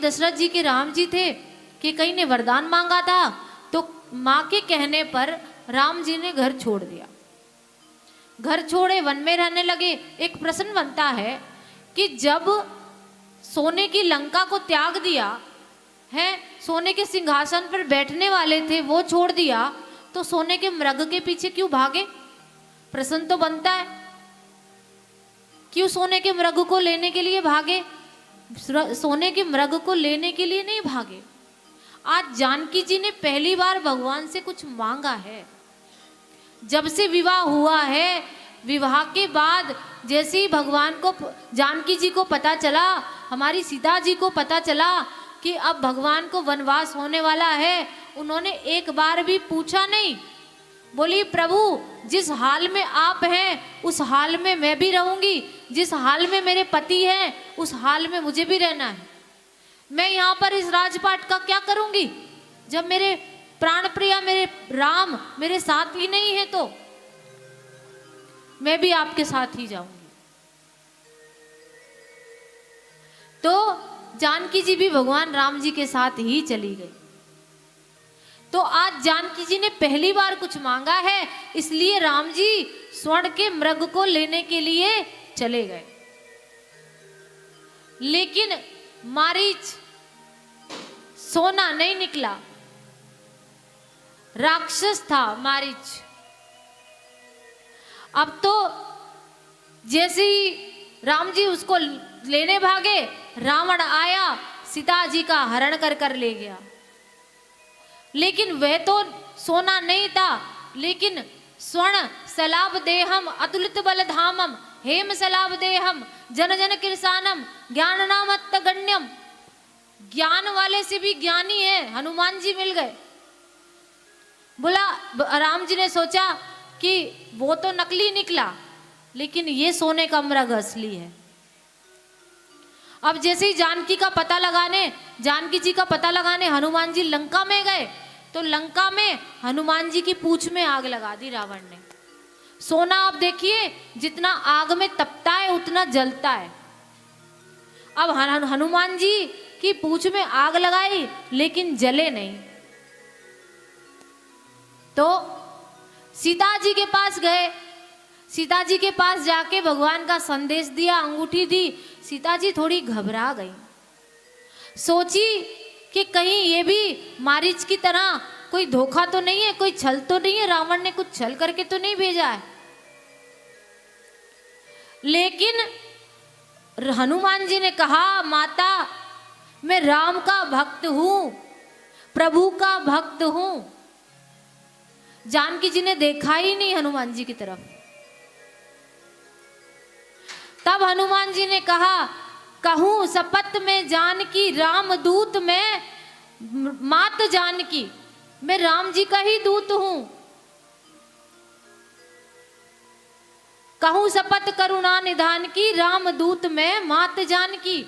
दशरथ जी के राम जी थे कि कहीं ने वरदान मांगा था, तो माँ के कहने पर राम जी ने घर छोड़ दिया। घर छोड़े वन में रहने लगे। एक प्रश्न बनता है कि जब सोने की लंका को त्याग दिया है, सोने के सिंहासन पर बैठने वाले थे वो छोड़ दिया, तो सोने के मृग के पीछे क्यों भागे? प्रश्न तो बनता है, क्यों सोने के मृग को लेने के लिए भागे? सोने के मृग को लेने के लिए नहीं भागे। आज जानकी जी ने पहली बार भगवान से कुछ मांगा है। जब से विवाह हुआ है, विवाह के बाद जैसे ही भगवान को, जानकी जी को पता चला, हमारी सीता जी को पता चला कि अब भगवान को वनवास होने वाला है, उन्होंने एक बार भी पूछा नहीं। बोली प्रभु जिस हाल में आप हैं उस हाल में मैं भी रहूंगी, जिस हाल में मेरे पति हैं उस हाल में मुझे भी रहना है। मैं यहाँ पर इस राजपाट का क्या करूंगी जब मेरे प्राण प्रिया मेरे राम मेरे साथ ही नहीं है, तो मैं भी आपके साथ ही जाऊंगी। तो जानकी जी भी भगवान राम जी के साथ ही चली गई। तो आज जानकी जी ने पहली बार कुछ मांगा है, इसलिए राम जी स्वर्ण के मृग को लेने के लिए चले गए। लेकिन मारीच सोना नहीं निकला, राक्षस था मारीच। अब तो जैसे ही राम जी उसको लेने भागे, रावण आया, सीता जी का हरण कर कर ले गया। लेकिन वह तो सोना नहीं था, लेकिन स्वर्ण सलाभ देहम अतुलित बल धामम हेम सलाभ देहम जन जन किरसानम ज्ञान नामत्त गण्यम। ज्ञान वाले से भी ज्ञानी है, हनुमान जी मिल गए। बोला, राम जी ने सोचा कि वो तो नकली निकला, लेकिन ये सोने का मृग असली है। अब जैसे ही जानकी जी का पता लगाने हनुमान जी लंका में गए, तो लंका में हनुमान जी की पूंछ में आग लगा दी रावण ने। सोना आप देखिए जितना आग में तपता है उतना जलता है। अब हनुमान जी की पूंछ में आग लगाई लेकिन जले नहीं। तो सीता जी के पास गए, सीता जी के पास जाके भगवान का संदेश दिया, अंगूठी दी। सीता जी थोड़ी घबरा गई, सोची कि कहीं ये भी मारीच की तरह कोई धोखा तो नहीं है, कोई छल तो नहीं है, रावण ने कुछ छल करके तो नहीं भेजा है। लेकिन हनुमान जी ने कहा, माता मैं राम का भक्त हूं, प्रभु का भक्त हूं। जानकी जी ने देखा ही नहीं हनुमान जी की तरफ। तब हनुमान जी ने कहा, कहूं शपथ में जानकी राम दूत में मात जानकी, मैं राम जी का ही दूत हूं। कहूं शपथ करुणा निधान की राम दूत में मात जानकी,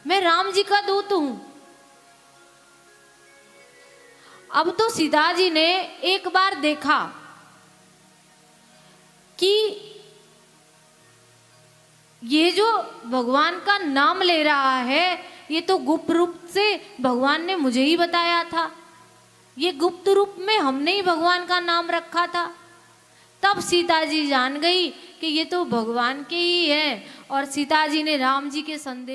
मैं राम जी का दूत हूं। अब तो सीता जी ने एक बार देखा कि ये जो भगवान का नाम ले रहा है, ये तो गुप्त रूप से भगवान ने मुझे ही बताया था, ये गुप्त रूप में हमने ही भगवान का नाम रखा था। तब सीता जी जान गई कि ये तो भगवान के ही है, और सीता जी ने राम जी के संदेश